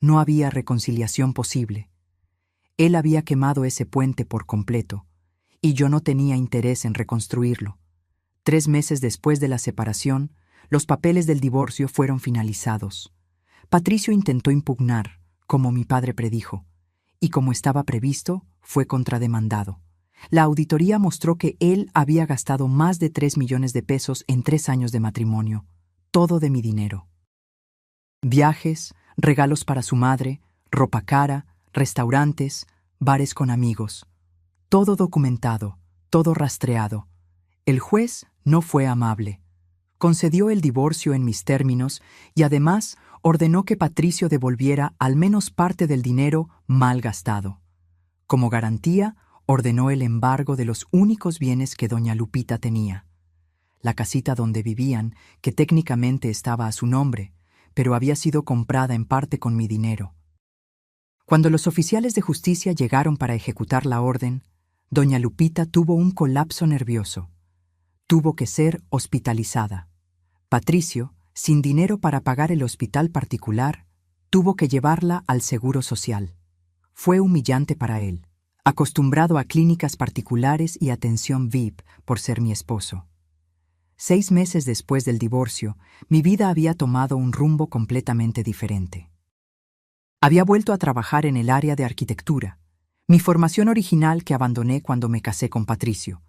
no había reconciliación posible. Él había quemado ese puente por completo, y yo no tenía interés en reconstruirlo. 3 meses después de la separación, Los papeles del divorcio fueron finalizados. Patricio intentó impugnar, como mi padre predijo, y como estaba previsto, fue contrademandado. La auditoría mostró que él había gastado más de 3 millones de pesos en 3 años de matrimonio, todo de mi dinero. Viajes, regalos para su madre, ropa cara, restaurantes, bares con amigos. Todo documentado, todo rastreado. El juez no fue amable. Concedió el divorcio en mis términos y además ordenó que Patricio devolviera al menos parte del dinero mal gastado. Como garantía, ordenó el embargo de los únicos bienes que doña Lupita tenía. La casita donde vivían, que técnicamente estaba a su nombre, pero había sido comprada en parte con mi dinero. Cuando los oficiales de justicia llegaron para ejecutar la orden, doña Lupita tuvo un colapso nervioso. Tuvo que ser hospitalizada. Patricio, sin dinero para pagar el hospital particular, tuvo que llevarla al Seguro Social. Fue humillante para él, acostumbrado a clínicas particulares y atención VIP por ser mi esposo. 6 meses después del divorcio, mi vida había tomado un rumbo completamente diferente. Había vuelto a trabajar en el área de arquitectura, mi formación original que abandoné cuando me casé con Patricio.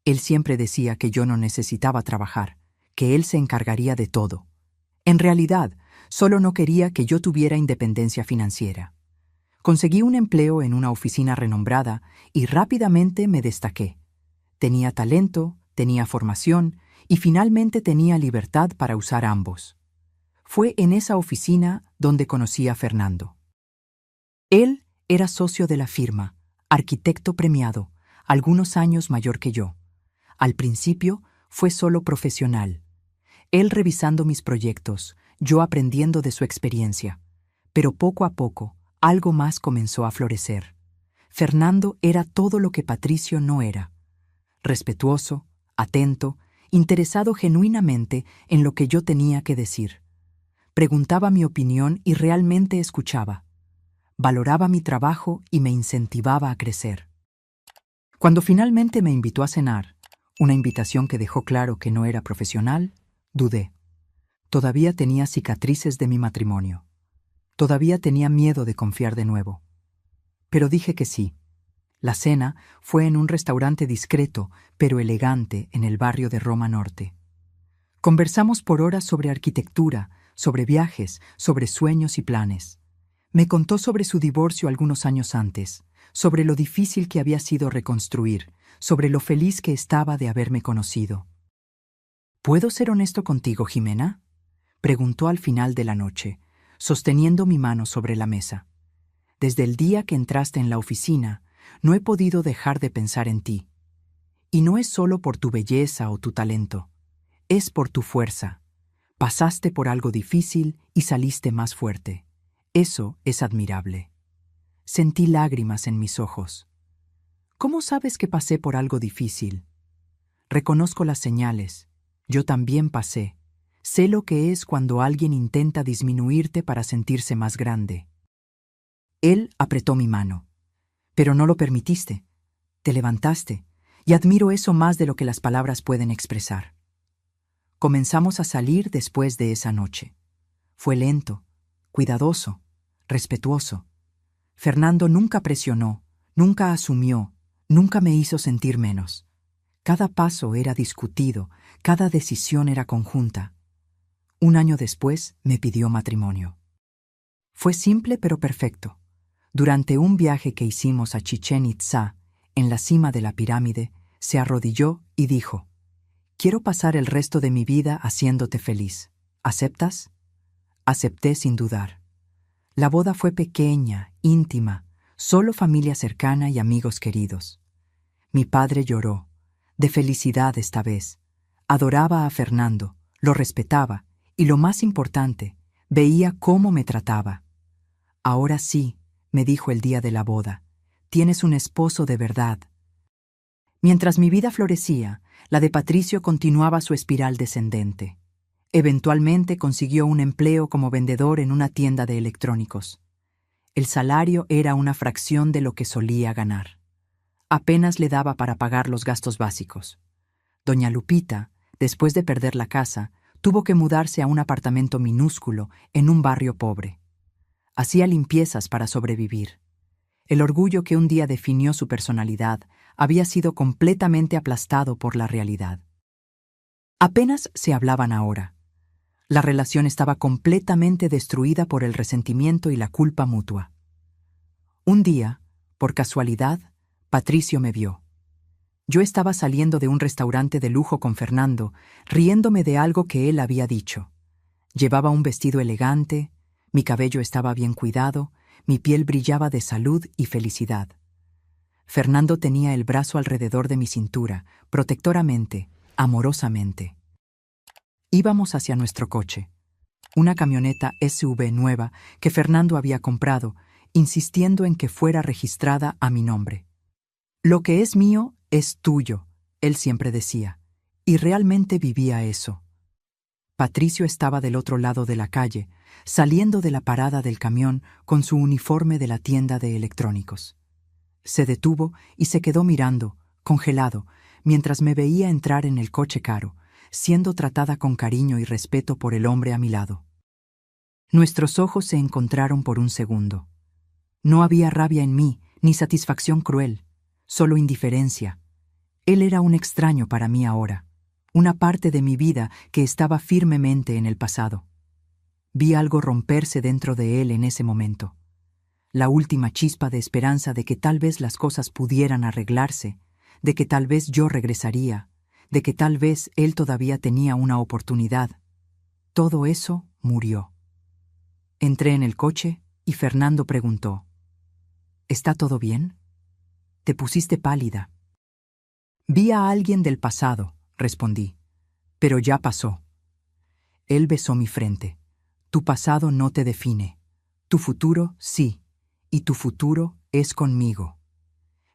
Él siempre decía que yo no necesitaba trabajar, que él se encargaría de todo. En realidad, solo no quería que yo tuviera independencia financiera. Conseguí un empleo en una oficina renombrada y rápidamente me destaqué. Tenía talento, tenía formación y finalmente tenía libertad para usar ambos. Fue en esa oficina donde conocí a Fernando. Él era socio de la firma, arquitecto premiado, algunos años mayor que yo. Al principio fue solo profesional. Él revisando mis proyectos, yo aprendiendo de su experiencia. Pero poco a poco, algo más comenzó a florecer. Fernando era todo lo que Patricio no era. Respetuoso, atento, interesado genuinamente en lo que yo tenía que decir. Preguntaba mi opinión y realmente escuchaba. Valoraba mi trabajo y me incentivaba a crecer. Cuando finalmente me invitó a cenar, una invitación que dejó claro que no era profesional, dudé. Todavía tenía cicatrices de mi matrimonio. Todavía tenía miedo de confiar de nuevo. Pero dije que sí. La cena fue en un restaurante discreto, pero elegante, en el barrio de Roma Norte. Conversamos por horas sobre arquitectura, sobre viajes, sobre sueños y planes. Me contó sobre su divorcio algunos años antes, sobre lo difícil que había sido reconstruir, sobre lo feliz que estaba de haberme conocido. ¿Puedo ser honesto contigo, Jimena?, preguntó al final de la noche, sosteniendo mi mano sobre la mesa. Desde el día que entraste en la oficina, no he podido dejar de pensar en ti. Y no es solo por tu belleza o tu talento, es por tu fuerza. Pasaste por algo difícil y saliste más fuerte. Eso es admirable. Sentí lágrimas en mis ojos. ¿Cómo sabes que pasé por algo difícil? Reconozco las señales. Yo también pasé. Sé lo que es cuando alguien intenta disminuirte para sentirse más grande. Él apretó mi mano. Pero no lo permitiste. Te levantaste, y admiro eso más de lo que las palabras pueden expresar. Comenzamos a salir después de esa noche. Fue lento, cuidadoso, respetuoso. Fernando nunca presionó, nunca asumió, nunca me hizo sentir menos. Cada paso era discutido, cada decisión era conjunta. 1 año después me pidió matrimonio. Fue simple pero perfecto. Durante un viaje que hicimos a Chichén Itzá, en la cima de la pirámide, se arrodilló y dijo: «Quiero pasar el resto de mi vida haciéndote feliz. ¿Aceptas?». Acepté sin dudar. La boda fue pequeña, íntima, solo familia cercana y amigos queridos. Mi padre lloró, de felicidad esta vez. Adoraba a Fernando, lo respetaba y, lo más importante, veía cómo me trataba. «Ahora sí», me dijo el día de la boda, «tienes un esposo de verdad». Mientras mi vida florecía, la de Patricio continuaba su espiral descendente. Eventualmente consiguió un empleo como vendedor en una tienda de electrónicos. El salario era una fracción de lo que solía ganar. Apenas le daba para pagar los gastos básicos. Doña Lupita, después de perder la casa, Tuvo que mudarse a un apartamento minúsculo en un barrio pobre. Hacía limpiezas para sobrevivir. El orgullo que un día definió su personalidad había sido completamente aplastado por la realidad. Apenas se hablaban ahora. La relación estaba completamente destruida por el resentimiento y la culpa mutua. Un día, por casualidad, Patricio me vio. Yo estaba saliendo de un restaurante de lujo con Fernando, riéndome de algo que él había dicho. Llevaba un vestido elegante, mi cabello estaba bien cuidado, mi piel brillaba de salud y felicidad. Fernando tenía el brazo alrededor de mi cintura, protectoramente, amorosamente. Íbamos hacia nuestro coche, una camioneta SUV nueva que Fernando había comprado, insistiendo en que fuera registrada a mi nombre. Lo que es mío es tuyo, él siempre decía, y realmente vivía eso. Patricio estaba del otro lado de la calle, saliendo de la parada del camión con su uniforme de la tienda de electrónicos. Se detuvo y se quedó mirando, congelado, mientras me veía entrar en el coche caro, siendo tratada con cariño y respeto por el hombre a mi lado. Nuestros ojos se encontraron por un segundo. No había rabia en mí, ni satisfacción cruel, solo indiferencia. Él era un extraño para mí ahora, una parte de mi vida que estaba firmemente en el pasado. Vi algo romperse dentro de él en ese momento. La última chispa de esperanza de que tal vez las cosas pudieran arreglarse, de que tal vez yo regresaría, de que tal vez él todavía tenía una oportunidad. Todo eso murió. Entré en el coche y Fernando preguntó: ¿Está todo bien? Te pusiste pálida. Vi a alguien del pasado, respondí, pero ya pasó. Él besó mi frente. Tu pasado no te define. Tu futuro sí, y tu futuro es conmigo.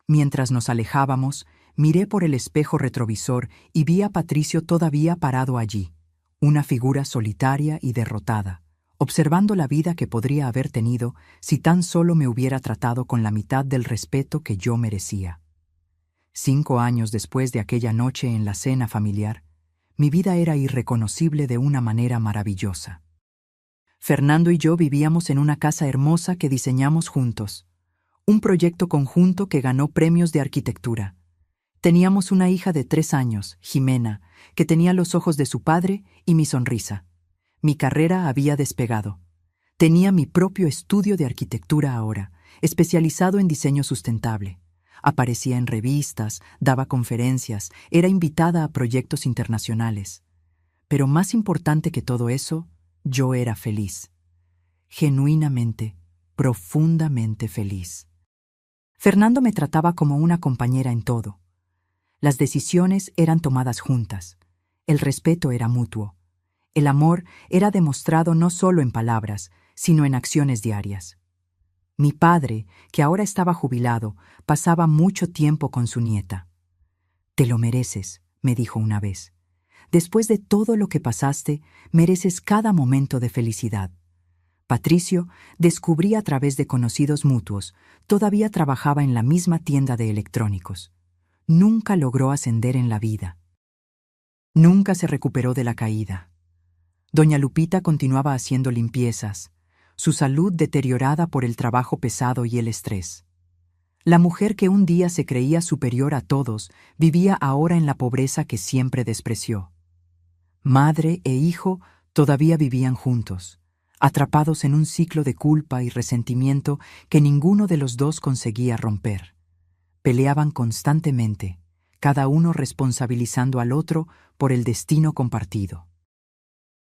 Mientras nos alejábamos, miré por el espejo retrovisor y vi a Patricio todavía parado allí, una figura solitaria y derrotada, observando la vida que podría haber tenido si tan solo me hubiera tratado con la mitad del respeto que yo merecía. 5 años después de aquella noche en la cena familiar, mi vida era irreconocible de una manera maravillosa. Fernando y yo vivíamos en una casa hermosa que diseñamos juntos, un proyecto conjunto que ganó premios de arquitectura. Teníamos una hija de 3 años, Jimena, que tenía los ojos de su padre y mi sonrisa. Mi carrera había despegado. Tenía mi propio estudio de arquitectura ahora, especializado en diseño sustentable. Aparecía en revistas, daba conferencias, era invitada a proyectos internacionales. Pero más importante que todo eso, yo era feliz. Genuinamente, profundamente feliz. Fernando me trataba como una compañera en todo. Las decisiones eran tomadas juntas. El respeto era mutuo. El amor era demostrado no solo en palabras, sino en acciones diarias. Mi padre, que ahora estaba jubilado, pasaba mucho tiempo con su nieta. «Te lo mereces», me dijo una vez. «Después de todo lo que pasaste, mereces cada momento de felicidad». Patricio, descubrí a través de conocidos mutuos, todavía trabajaba en la misma tienda de electrónicos. Nunca logró ascender en la vida. Nunca se recuperó de la caída. Doña Lupita continuaba haciendo limpiezas, su salud deteriorada por el trabajo pesado y el estrés. La mujer que un día se creía superior a todos vivía ahora en la pobreza que siempre despreció. Madre e hijo todavía vivían juntos, atrapados en un ciclo de culpa y resentimiento que ninguno de los dos conseguía romper. Peleaban constantemente, cada uno responsabilizando al otro por el destino compartido.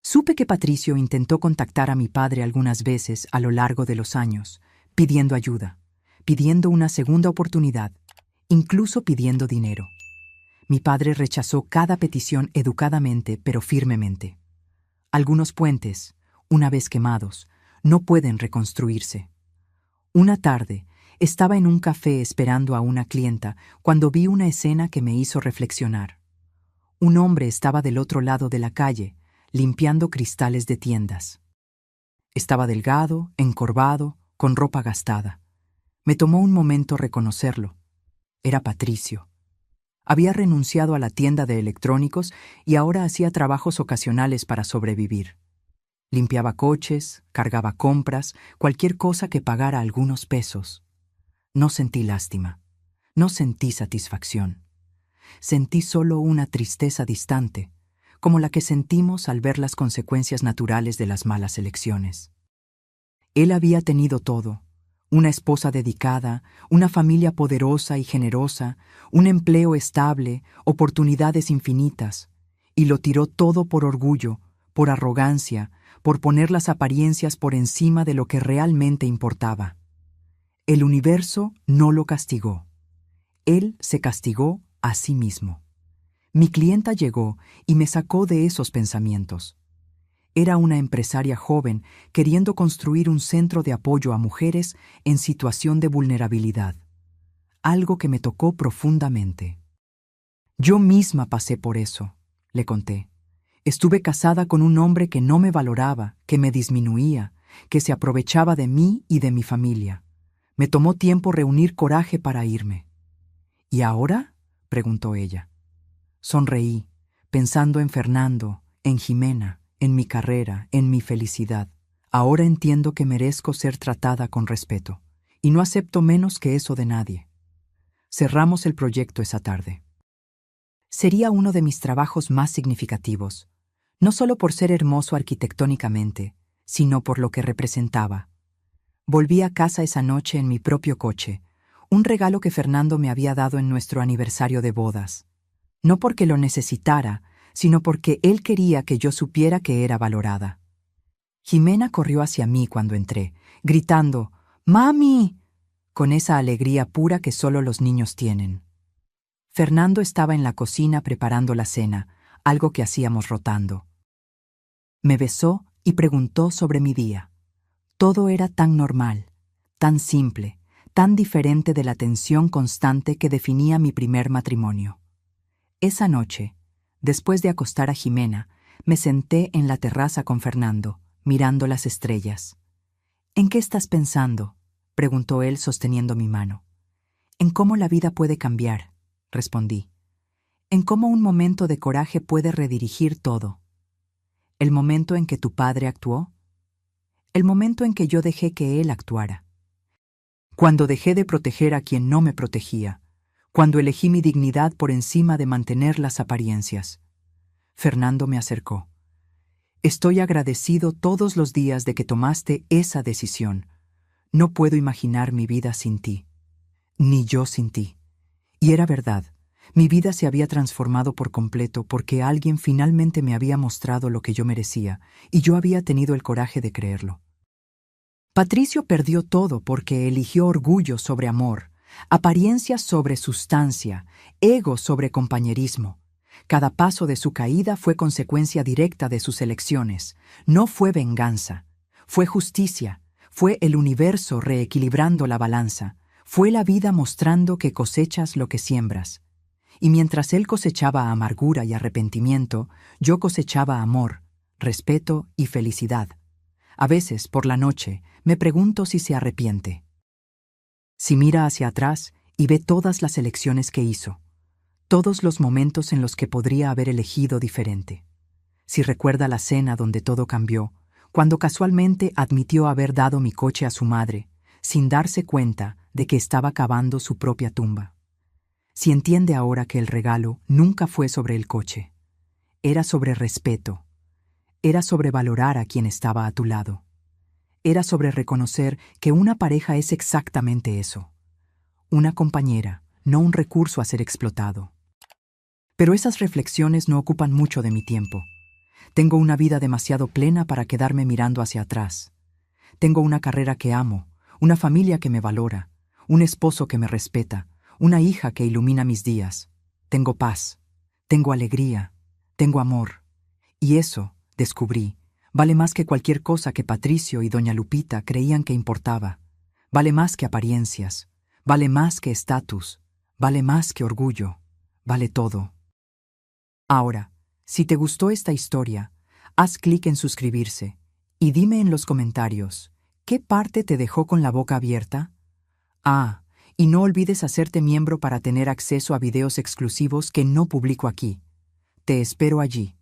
Supe que Patricio intentó contactar a mi padre algunas veces a lo largo de los años, pidiendo ayuda, pidiendo una segunda oportunidad, incluso pidiendo dinero. Mi padre rechazó cada petición educadamente pero firmemente. Algunos puentes, una vez quemados, no pueden reconstruirse. Una tarde, estaba en un café esperando a una clienta cuando vi una escena que me hizo reflexionar. Un hombre estaba del otro lado de la calle, limpiando cristales de tiendas. Estaba delgado, encorvado, con ropa gastada. Me tomó un momento reconocerlo. Era Patricio. Había renunciado a la tienda de electrónicos y ahora hacía trabajos ocasionales para sobrevivir. Limpiaba coches, cargaba compras, cualquier cosa que pagara algunos pesos. No sentí lástima. No sentí satisfacción. Sentí solo una tristeza distante, como la que sentimos al ver las consecuencias naturales de las malas elecciones. Él había tenido todo: una esposa dedicada, una familia poderosa y generosa, un empleo estable, oportunidades infinitas, y lo tiró todo por orgullo, por arrogancia, por poner las apariencias por encima de lo que realmente importaba. El universo no lo castigó. Él se castigó a sí mismo. Mi clienta llegó y me sacó de esos pensamientos. Era una empresaria joven queriendo construir un centro de apoyo a mujeres en situación de vulnerabilidad, algo que me tocó profundamente. Yo misma pasé por eso, le conté. Estuve casada con un hombre que no me valoraba, que me disminuía, que se aprovechaba de mí y de mi familia. Me tomó tiempo reunir coraje para irme. ¿Y ahora?, preguntó ella. Sonreí, pensando en Fernando, en Jimena, en mi carrera, en mi felicidad. Ahora entiendo que merezco ser tratada con respeto, y no acepto menos que eso de nadie. Cerramos el proyecto esa tarde. Sería uno de mis trabajos más significativos, no solo por ser hermoso arquitectónicamente, sino por lo que representaba. Volví a casa esa noche en mi propio coche, un regalo que Fernando me había dado en nuestro aniversario de bodas. No porque lo necesitara, sino porque él quería que yo supiera que era valorada. Jimena corrió hacia mí cuando entré, gritando «¡Mami!», con esa alegría pura que solo los niños tienen. Fernando estaba en la cocina preparando la cena, algo que hacíamos rotando. Me besó y preguntó sobre mi día. Todo era tan normal, tan simple, tan diferente de la tensión constante que definía mi primer matrimonio. Esa noche, después de acostar a Jimena, me senté en la terraza con Fernando, mirando las estrellas. «¿En qué estás pensando?», preguntó él sosteniendo mi mano. «En cómo la vida puede cambiar», respondí. «En cómo un momento de coraje puede redirigir todo». «¿El momento en que tu padre actuó?». «El momento en que yo dejé que él actuara. Cuando dejé de proteger a quien no me protegía. Cuando elegí mi dignidad por encima de mantener las apariencias». Fernando me acercó. «Estoy agradecido todos los días de que tomaste esa decisión. No puedo imaginar mi vida sin ti. Ni yo sin ti». Y era verdad. Mi vida se había transformado por completo porque alguien finalmente me había mostrado lo que yo merecía, y yo había tenido el coraje de creerlo. Patricio perdió todo porque eligió orgullo sobre amor, apariencia sobre sustancia, ego sobre compañerismo. Cada paso de su caída fue consecuencia directa de sus elecciones. No fue venganza, fue justicia, fue el universo reequilibrando la balanza, fue la vida mostrando que cosechas lo que siembras. Y mientras él cosechaba amargura y arrepentimiento, yo cosechaba amor, respeto y felicidad. A veces, por la noche, me pregunto si se arrepiente. Si mira hacia atrás y ve todas las elecciones que hizo, todos los momentos en los que podría haber elegido diferente. Si recuerda la cena donde todo cambió, cuando casualmente admitió haber dado mi coche a su madre, sin darse cuenta de que estaba cavando su propia tumba. Si entiende ahora que el regalo nunca fue sobre el coche, era sobre respeto, era sobre valorar a quien estaba a tu lado. Era sobre reconocer que una pareja es exactamente eso, una compañera, no un recurso a ser explotado. Pero esas reflexiones no ocupan mucho de mi tiempo. Tengo una vida demasiado plena para quedarme mirando hacia atrás. Tengo una carrera que amo, una familia que me valora, un esposo que me respeta, una hija que ilumina mis días. Tengo paz, tengo alegría, tengo amor. Y eso, descubrí, vale más que cualquier cosa que Patricio y doña Lupita creían que importaba. Vale más que apariencias, vale más que estatus, vale más que orgullo, vale todo. Ahora, si te gustó esta historia, haz clic en suscribirse y dime en los comentarios, ¿qué parte te dejó con la boca abierta? Ah, Y no olvides hacerte miembro para tener acceso a videos exclusivos que no publico aquí. Te espero allí.